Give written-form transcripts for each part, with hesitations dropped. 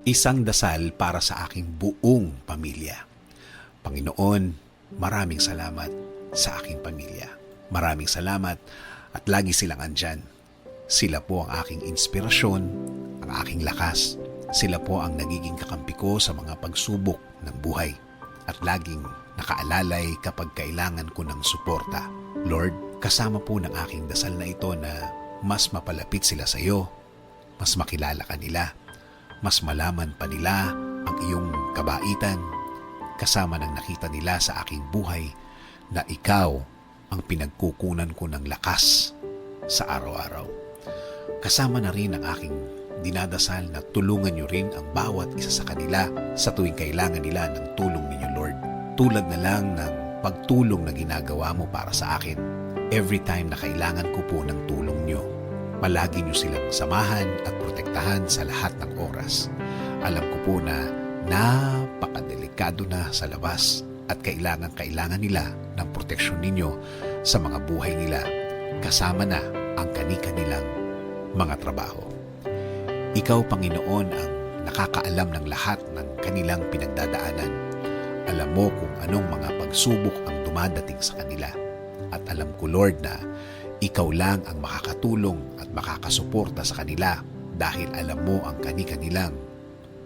Isang dasal para sa aking buong pamilya. Panginoon, maraming salamat sa aking pamilya. Maraming salamat at lagi silang andyan. Sila po ang aking inspirasyon, ang aking lakas. Sila po ang nagiging kakampi ko sa mga pagsubok ng buhay at laging nakaalalay kapag kailangan ko ng suporta. Lord, kasama po ng aking dasal na ito na mas mapalapit sila sa iyo, mas makilala ka nila, mas malaman pa nila ang iyong kabaitan, kasama ng nakita nila sa aking buhay na ikaw ang pinagkukunan ko ng lakas sa araw-araw. Kasama na rin ang aking dinadasal na tulungan niyo rin ang bawat isa sa kanila sa tuwing kailangan nila ng tulong ninyo, Lord. Tulad na lang ng pagtulong na ginagawa mo para sa akin. Every time na kailangan ko po ng tulong niyo, palagi niyo silang samahan at protektahan sa lahat ng oras. Alam ko po na napakadelikado na sa labas at kailangan nila ng proteksyon ninyo sa mga buhay nila, kasama na ang kani-kanilang mga trabaho. Ikaw, Panginoon, ang nakakaalam ng lahat ng kanilang pinagdadaanan. Alam mo kung anong mga pagsubok ang dumadating sa kanila. At alam ko, Lord, na ikaw lang ang makakatulong at makakasuporta sa kanila dahil alam mo ang kani-kanilang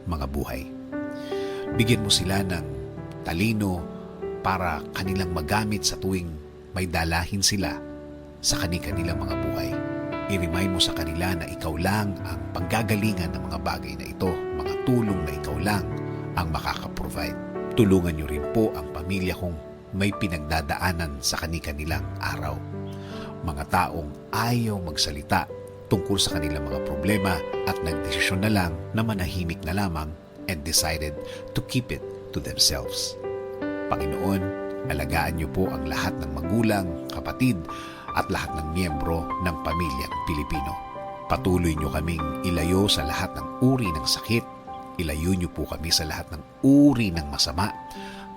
mga buhay. Bigyan mo sila ng talino para kanilang magamit sa tuwing may dalahin sila sa kani-kanilang mga buhay. I-remind mo sa kanila na ikaw lang ang panggagalingan ng mga bagay na ito, mga tulong na ikaw lang ang makakaprovide. Tulungan niyo rin po ang pamilya kong may pinagdadaanan sa kani-kanilang araw. Mga taong ayaw magsalita tungkol sa kanilang mga problema at nagdesisyon na lang na manahimik na lamang and decided to keep it to themselves. Panginoon, alagaan niyo po ang lahat ng magulang, kapatid at lahat ng miyembro ng pamilyang Pilipino. Patuloy niyo kaming ilayo sa lahat ng uri ng sakit. Ilayo niyo po kami sa lahat ng uri ng masama.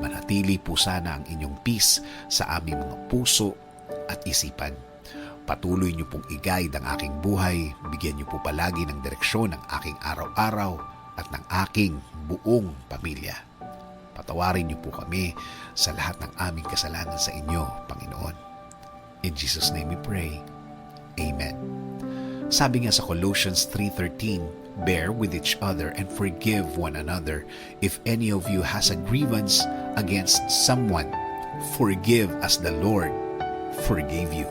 Manatili po sana ang inyong peace sa aming mga puso at isipan. Patuloy niyo pong i-guide ang aking buhay. Bigyan niyo po palagi ng direksyon ang aking araw-araw at ng aking buong pamilya. Patawarin niyo po kami sa lahat ng aming kasalanan sa inyo, Panginoon. In Jesus' name we pray. Amen. Sabi nga sa Colossians 3:13, bear with each other and forgive one another. If any of you has a grievance against someone, forgive as the Lord forgave you.